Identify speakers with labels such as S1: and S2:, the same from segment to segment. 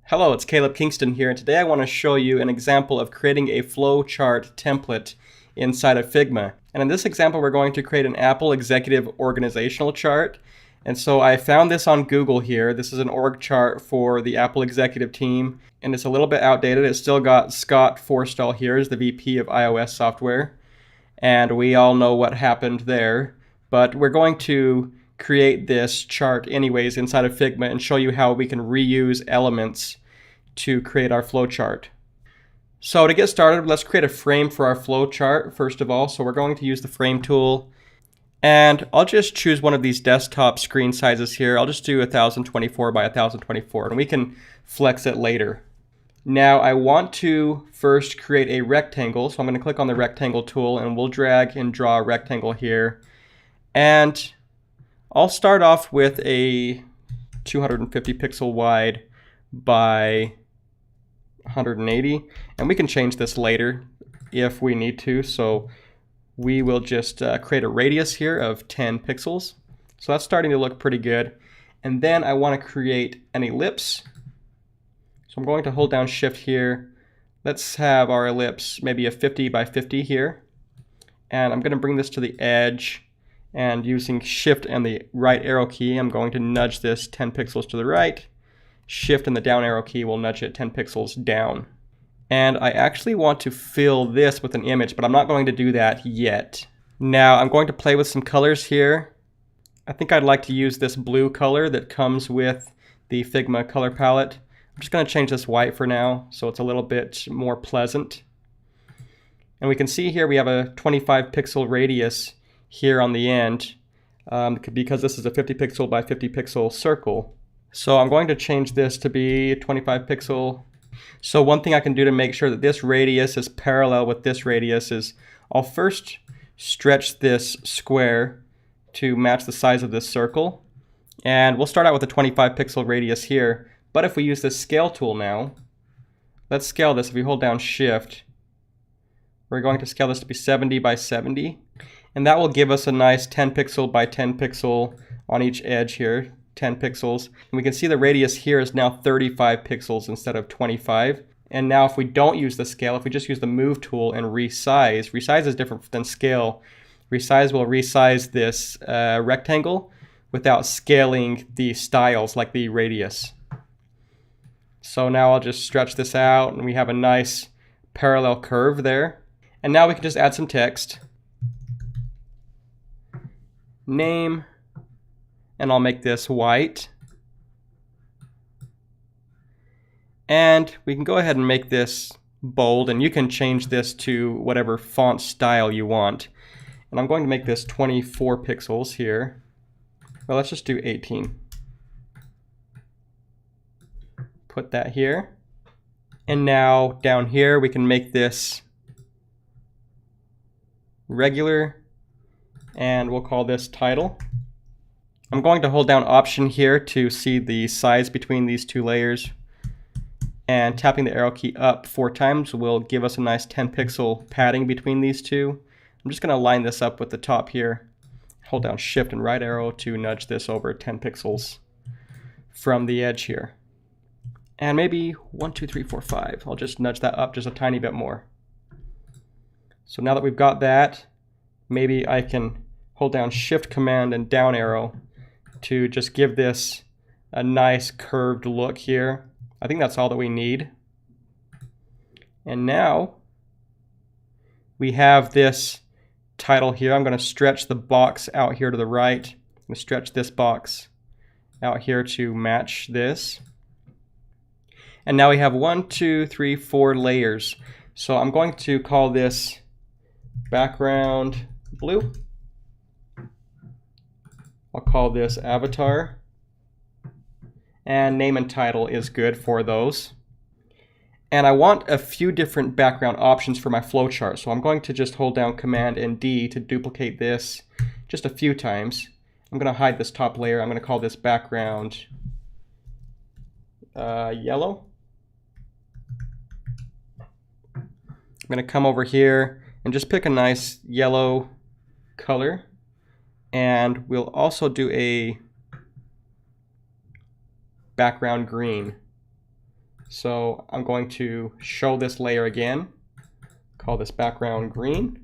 S1: Hello, it's Caleb Kingston here, and today I want to show you an example of creating a flowchart template inside of Figma. And in this example, we're going to create an Apple executive organizational chart. And so I found this on Google here. This is an org chart for the Apple executive team, and it's a little bit outdated. It's still got Scott Forstall here as the VP of iOS software, and we all know what happened there. But we're going to create this chart anyways inside of Figma and show you how we can reuse elements to create our flowchart. So to get started, let's create a frame for our flowchart first of all. So we're going to use the frame tool, and I'll just choose one of these desktop screen sizes here. I'll just do 1024 by 1024, and we can flex it later. Now I want to first create a rectangle, so I'm going to click on the rectangle tool and we'll drag and draw a rectangle here. And I'll start off with a 250 pixel wide by 180, and we can change this later if we need to. So we will just create a radius here of 10 pixels. So that's starting to look pretty good. And then I want to create an ellipse. So I'm going to hold down Shift here. Let's have our ellipse maybe a 50 by 50 here. And I'm going to bring this to the edge, and using Shift and the right arrow key, I'm going to nudge this 10 pixels to the right. Shift and the down arrow key will nudge it 10 pixels down. And I actually want to fill this with an image, but I'm not going to do that yet. Now I'm going to play with some colors here. I think I'd like to use this blue color that comes with the Figma color palette. I'm just going to change this white for now so it's a little bit more pleasant. And we can see here we have a 25 pixel radius here on the end because this is a 50 pixel by 50 pixel circle. So I'm going to change this to be 25 pixel. So one thing I can do to make sure that this radius is parallel with this radius is I'll first stretch this square to match the size of this circle. And we'll start out with a 25 pixel radius here. But if we use this scale tool now, let's scale this. If we hold down Shift, we're going to scale this to be 70 by 70. And that will give us a nice 10 pixel by 10 pixel on each edge here. 10 pixels. And we can see the radius here is now 35 pixels instead of 25. And now if we don't use the scale, if we just use the move tool and resize, resize is different than scale. Resize will resize this rectangle without scaling the styles like the radius. So now I'll just stretch this out and we have a nice parallel curve there. And now we can just add some text. Name. And I'll make this white. And we can go ahead and make this bold, and you can change this to whatever font style you want. And I'm going to make this 24 pixels here. Well, let's just do 18. Put that here. And now down here we can make this regular, and we'll call this title. I'm going to hold down Option here to see the size between these two layers, and tapping the arrow key up 4 times will give us a nice 10 pixel padding between these two. I'm just going to line this up with the top here. Hold down Shift and right arrow to nudge this over 10 pixels from the edge here. And maybe 1, 2, 3, 4, 5. I'll just nudge that up just a tiny bit more. So now that we've got that, maybe I can hold down Shift Command and down arrow to just give this a nice curved look here. I think that's all that we need. And now we have this title here. I'm going to stretch the box out here to the right. I'm going to stretch this box out here to match this. And now we have 1, 2, 3, 4 layers. So I'm going to call this background blue. I'll call this avatar, and name and title is good for those. And I want a few different background options for my flowchart, so I'm going to just hold down Command and D to duplicate this just a few times. I'm going to hide this top layer. I'm going to call this background yellow. I'm going to come over here and just pick a nice yellow color. And we'll also do a background green. So I'm going to show this layer again, call this background green,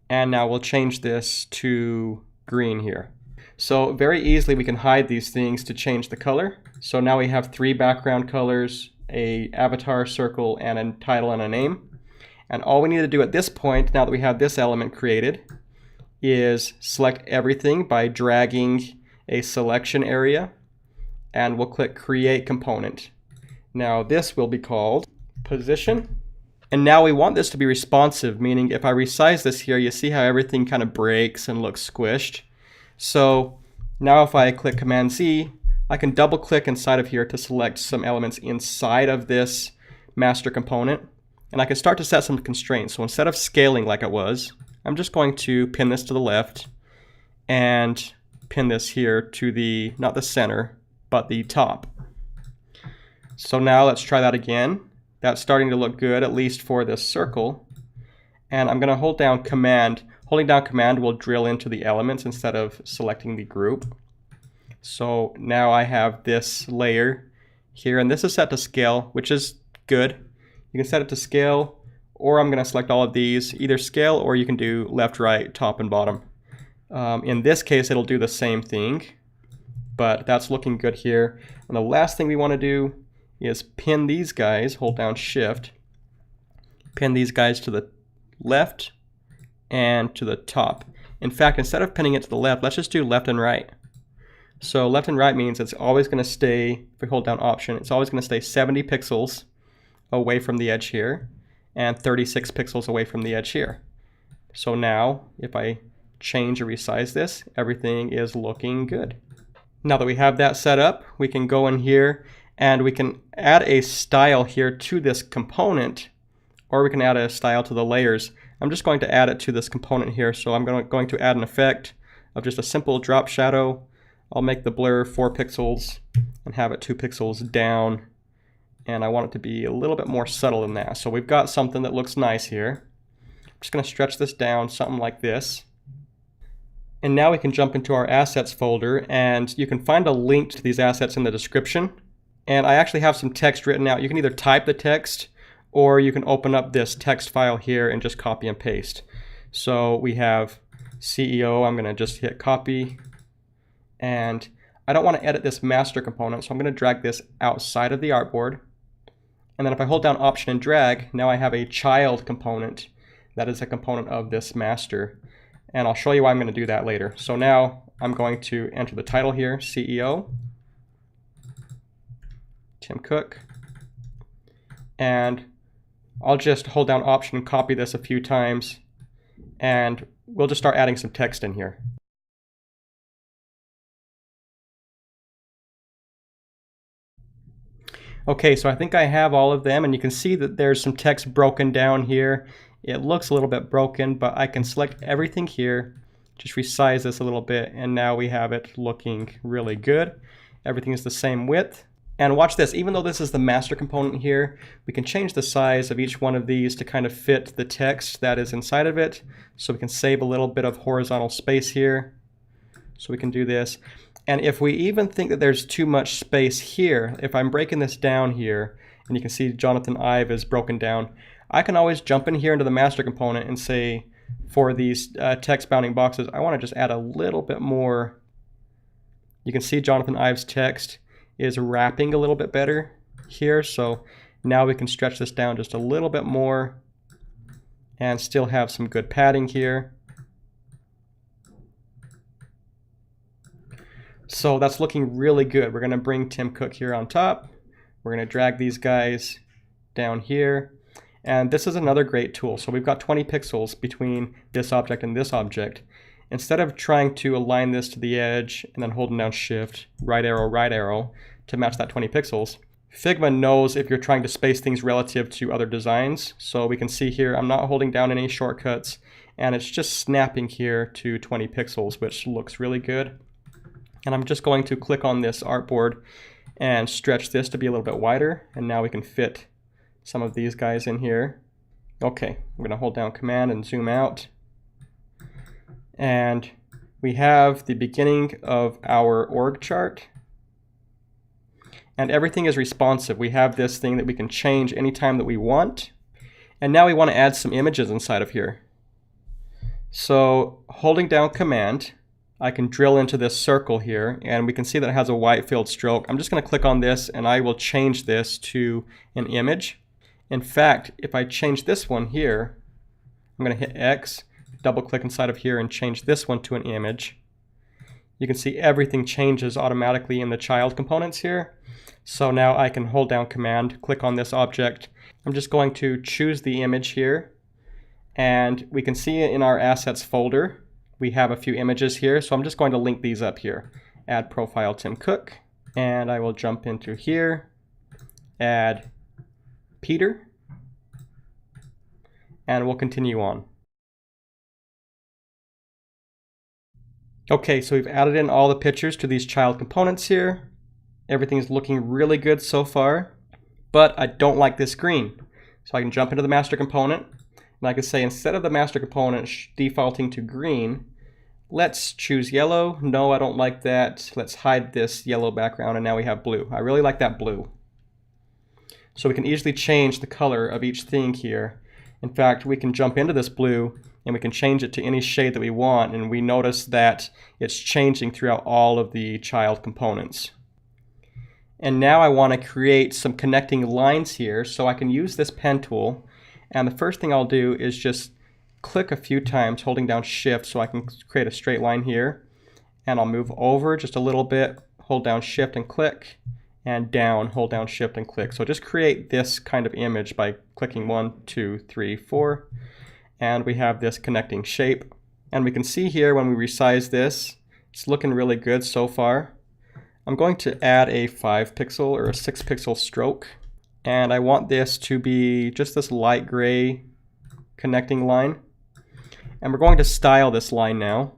S1: and now we'll change this to green here. So very easily we can hide these things to change the color. So now we have 3 background colors, a avatar circle, and a title and a name. And all we need to do at this point, now that we have this element created, is select everything by dragging a selection area, and we'll click Create Component. Now this will be called Position. And now we want this to be responsive, meaning if I resize this here, you see how everything kind of breaks and looks squished. So now if I click Command Z, I can double click inside of here to select some elements inside of this master component. And I can start to set some constraints. So instead of scaling like it was, I'm just going to pin this to the left and pin this here to the, not the center, but the top. So now let's try that again. That's starting to look good, at least for this circle. And I'm going to hold down Command. Holding down Command will drill into the elements instead of selecting the group. So now I have this layer here, and this is set to scale, which is good. You can set it to scale, or I'm going to select all of these, either scale or you can do left, right, top, and bottom. In this case, it'll do the same thing, but that's looking good here. And the last thing we want to do is pin these guys, hold down Shift, pin these guys to the left and to the top. In fact, instead of pinning it to the left, let's just do left and right. So left and right means it's always going to stay, if we hold down Option, it's always going to stay 70 pixels away from the edge here and 36 pixels away from the edge here. So now if I change or resize this, everything is looking good. Now that we have that set up, we can go in here and we can add a style here to this component, or we can add a style to the layers. I'm just going to add it to this component here, so I'm going to add an effect of just a simple drop shadow. I'll make the blur 4 pixels and have it 2 pixels down, and I want it to be a little bit more subtle than that. So we've got something that looks nice here. I'm just going to stretch this down, something like this. And now we can jump into our assets folder, and you can find a link to these assets in the description. And I actually have some text written out. You can either type the text, or you can open up this text file here and just copy and paste. So we have CEO, I'm going to just hit copy, and I don't want to edit this master component, so I'm going to drag this outside of the artboard. And then if I hold down Option and drag, now I have a child component that is a component of this master. And I'll show you why I'm going to do that later. So now I'm going to enter the title here, CEO, Tim Cook, and I'll just hold down Option and copy this a few times, and we'll just start adding some text in here. Okay, so I think I have all of them, and you can see that there's some text broken down here. It looks a little bit broken, but I can select everything here, just resize this a little bit, and now we have it looking really good. Everything is the same width. And watch this, even though this is the master component here, we can change the size of each one of these to kind of fit the text that is inside of it. So we can save a little bit of horizontal space here. So we can do this. And if we even think that there's too much space here, if I'm breaking this down here, and you can see Jonathan Ive is broken down, I can always jump in here into the master component and say, for these text bounding boxes, I want to just add a little bit more. You can see Jonathan Ive's text is wrapping a little bit better here, so now we can stretch this down just a little bit more and still have some good padding here. So that's looking really good. We're going to bring Tim Cook here on top. We're going to drag these guys down here. And this is another great tool. So we've got 20 pixels between this object and this object. Instead of trying to align this to the edge and then holding down Shift, right arrow to match that 20 pixels, Figma knows if you're trying to space things relative to other designs. So we can see here, I'm not holding down any shortcuts, and it's just snapping here to 20 pixels, which looks really good. And I'm just going to click on this artboard and stretch this to be a little bit wider, and now we can fit some of these guys in here. Okay, I'm going to hold down Command and zoom out. And we have the beginning of our org chart. And everything is responsive. We have this thing that we can change anytime that we want. And now we want to add some images inside of here. So holding down Command, I can drill into this circle here, and we can see that it has a white filled stroke. I'm just going to click on this, and I will change this to an image. In fact, if I change this one here, I'm going to hit X, double click inside of here, and change this one to an image. You can see everything changes automatically in the child components here. So now I can hold down Command, click on this object. I'm just going to choose the image here, and we can see in our assets folder we have a few images here, so I'm just going to link these up here. Add profile Tim Cook, and I will jump into here, add Peter, and we'll continue on. Okay, so we've added in all the pictures to these child components here. Everything's looking really good so far, but I don't like this green. So I can jump into the master component, and I can say instead of the master component defaulting to green, let's choose yellow. No, I don't like that. Let's hide this yellow background, and now we have blue. I really like that blue. So we can easily change the color of each thing here. In fact, we can jump into this blue, and we can change it to any shade that we want, and we notice that it's changing throughout all of the child components. And now I want to create some connecting lines here, so I can use this pen tool. And the first thing I'll do is just click a few times holding down Shift so I can create a straight line here. And I'll move over just a little bit, hold down Shift and click, and down, hold down Shift and click. So just create this kind of image by clicking 1, 2, 3, 4. And we have this connecting shape. And we can see here when we resize this, it's looking really good so far. I'm going to add a 5 pixel or a 6 pixel stroke. And I want this to be just this light gray connecting line. And we're going to style this line now.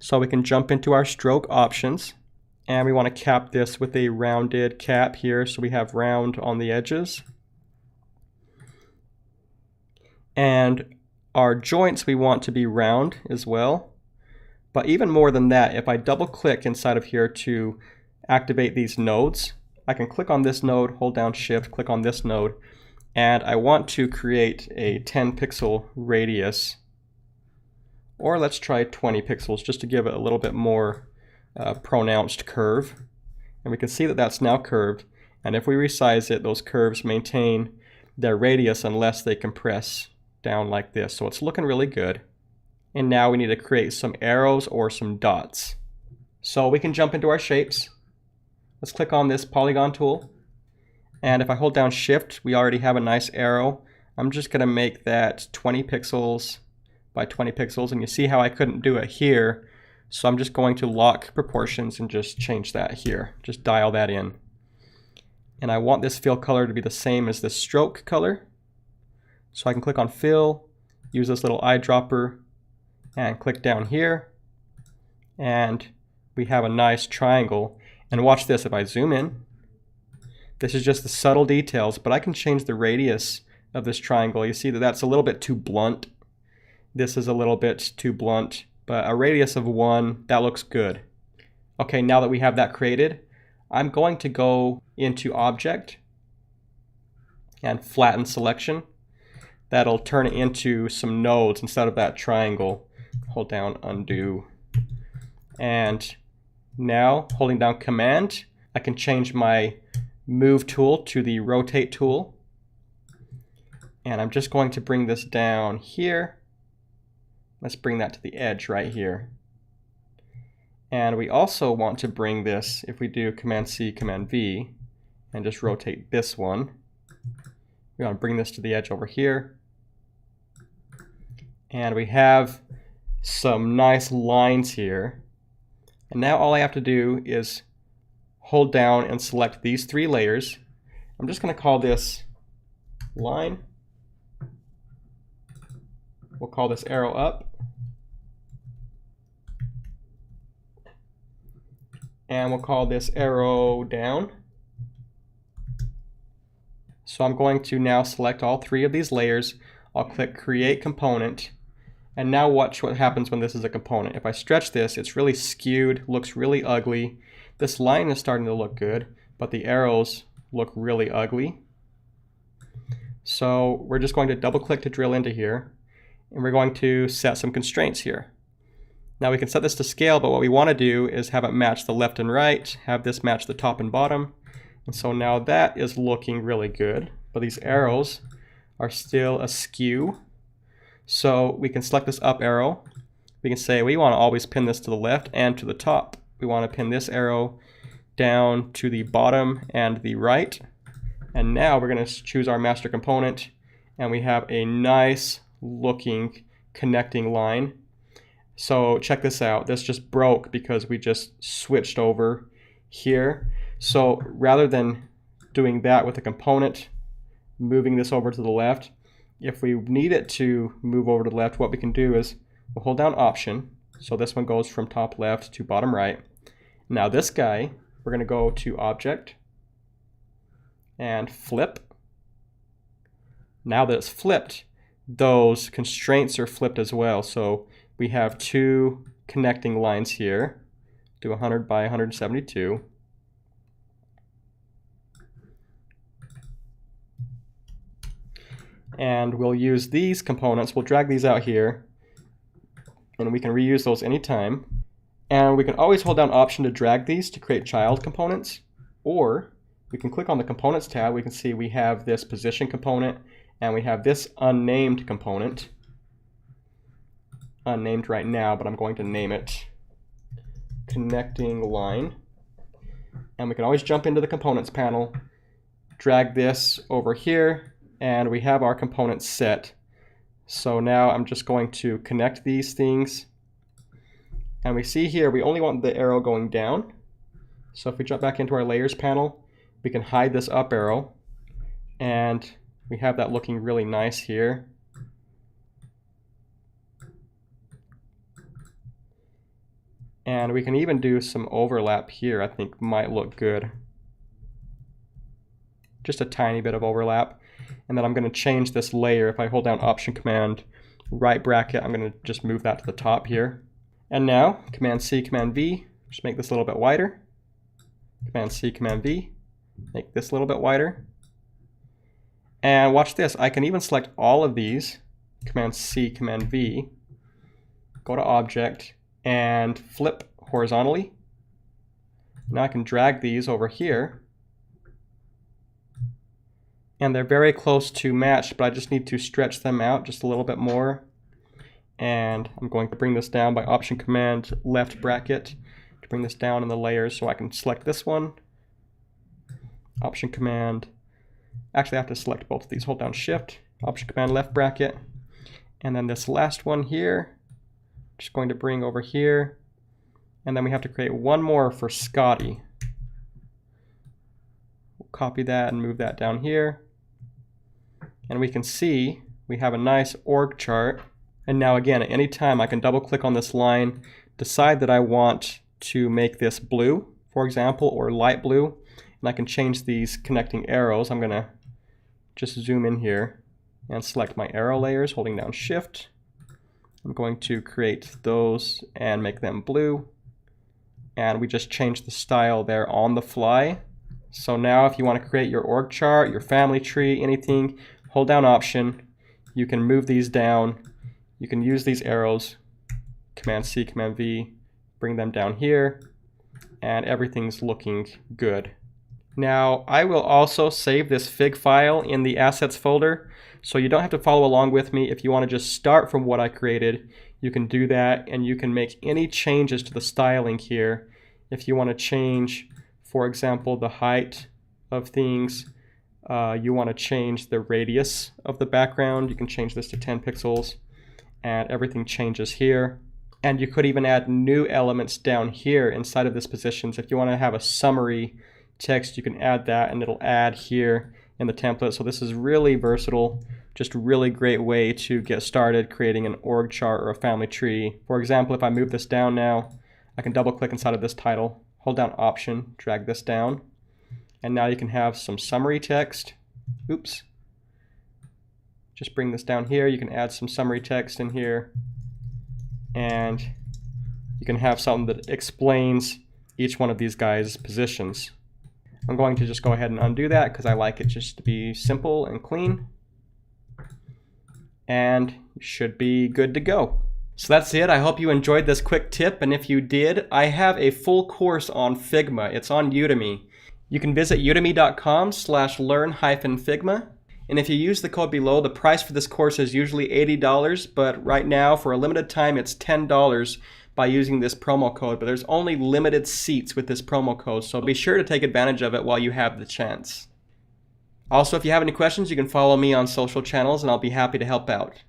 S1: So we can jump into our stroke options. And we want to cap this with a rounded cap here, so we have round on the edges. And our joints we want to be round as well. But even more than that, if I double click inside of here to activate these nodes, I can click on this node, hold down Shift, click on this node, and I want to create a 10 pixel radius. Or let's try 20 pixels just to give it a little bit more pronounced curve. And we can see that that's now curved. And if we resize it, those curves maintain their radius unless they compress down like this. So it's looking really good. And now we need to create some arrows or some dots. So we can jump into our shapes. Let's click on this polygon tool. And if I hold down Shift, we already have a nice arrow. I'm just going to make that 20 pixels by 20 pixels. And you see how I couldn't do it here. So I'm just going to lock proportions and just change that here. Just dial that in. And I want this fill color to be the same as the stroke color. So I can click on Fill, use this little eyedropper, and click down here. And we have a nice triangle. And watch this, if I zoom in, this is just the subtle details, but I can change the radius of this triangle. You see that that's a little bit too blunt. This is a little bit too blunt, but a radius of 1, that looks good. Okay, now that we have that created, I'm going to go into Object and Flatten Selection. That'll turn it into some nodes instead of that triangle. Hold down Undo. And now, holding down Command, I can change my Move tool to the Rotate tool. And I'm just going to bring this down here. Let's bring that to the edge right here. And we also want to bring this, if we do Command C, Command V, and just rotate this one, we want to bring this to the edge over here. And we have some nice lines here. And now all I have to do is hold down and select these 3 layers. I'm just going to call this line. We'll call this arrow up. And we'll call this arrow down. So I'm going to now select all 3 of these layers. I'll click Create Component. And now watch what happens when this is a component. If I stretch this, it's really skewed, looks really ugly. This line is starting to look good, but the arrows look really ugly. So we're just going to double click to drill into here, and we're going to set some constraints here. Now we can set this to scale, but what we want to do is have it match the left and right, have this match the top and bottom. And so now that is looking really good, but these arrows are still askew. So we can select this up arrow. We can say we want to always pin this to the left and to the top. We want to pin this arrow down to the bottom and the right. And now we're going to choose our master component, and we have a nice looking connecting line. So check this out. This just broke because we just switched over here. So rather than doing that with a component, moving this over to the left, if we need it to move over to the left, what we can do is we'll hold down Option. So this one goes from top left to bottom right. Now this guy, we're going to go to Object and Flip. Now that it's flipped, those constraints are flipped as well. So we have two connecting lines here. Do 100 by 172. And we'll use these components. We'll drag these out here, and we can reuse those anytime. And we can always hold down Option to drag these to create child components, or we can click on the Components tab. We can see we have this position component, and we have this unnamed component. Unnamed right now, but I'm going to name it Connecting Line. And we can always jump into the Components panel, drag this over here, and we have our components set. So now I'm just going to connect these things. And we see here we only want the arrow going down. So if we jump back into our Layers panel, we can hide this up arrow. And we have that looking really nice here. And we can even do some overlap here. I think might look good. Just a tiny bit of overlap. And then I'm going to change this layer. If I hold down Option Command right bracket, I'm going to just move that to the top here. And now Command C, Command V, just make this a little bit wider. Command C, Command V, make this a little bit wider. And watch this, I can even select all of these, Command C, Command V, go to Object and flip horizontally. Now I can drag these over here. And they're very close to match, but I just need to stretch them out just a little bit more. And I'm going to bring this down by Option Command left bracket to bring this down in the layers, so I can select this one. Option Command, actually I have to select both of these, hold down Shift, Option Command left bracket. And then this last one here, just going to bring over here. And then we have to create one more for Scotty. We'll copy that and move that down here. And we can see we have a nice org chart. And now again, at any time I can double click on this line, decide that I want to make this blue, for example, or light blue. And I can change these connecting arrows. I'm going to just zoom in here and select my arrow layers, holding down Shift. I'm going to create those and make them blue. And we just changed the style there on the fly. So now if you want to create your org chart, your family tree, anything, hold down Option. You can move these down. You can use these arrows, Command C, Command V, bring them down here, and everything's looking good. Now I will also save this Fig file in the Assets folder, so you don't have to follow along with me. If you want to just start from what I created, you can do that, and you can make any changes to the styling here. If you want to change, for example, the height of things, you want to change the radius of the background, you can change this to 10 pixels. And everything changes here. And you could even add new elements down here inside of this positions. If you want to have a summary text, you can add that, and it'll add here in the template. So this is really versatile, just a really great way to get started creating an org chart or a family tree. For example, if I move this down now, I can double click inside of this title, hold down Option, drag this down, and now you can have some summary text. Oops. Just bring this down here. You can add some summary text in here, and you can have something that explains each one of these guys' positions. I'm going to just go ahead and undo that because I like it just to be simple and clean. And you should be good to go. So that's it. I hope you enjoyed this quick tip, and if you did, I have a full course on Figma. It's on Udemy. You can visit udemy.com/learn-figma, and if you use the code below, the price for this course is usually $80, but right now for a limited time it's $10 by using this promo code, but there's only limited seats with this promo code, so be sure to take advantage of it while you have the chance. Also, if you have any questions, you can follow me on social channels and I'll be happy to help out.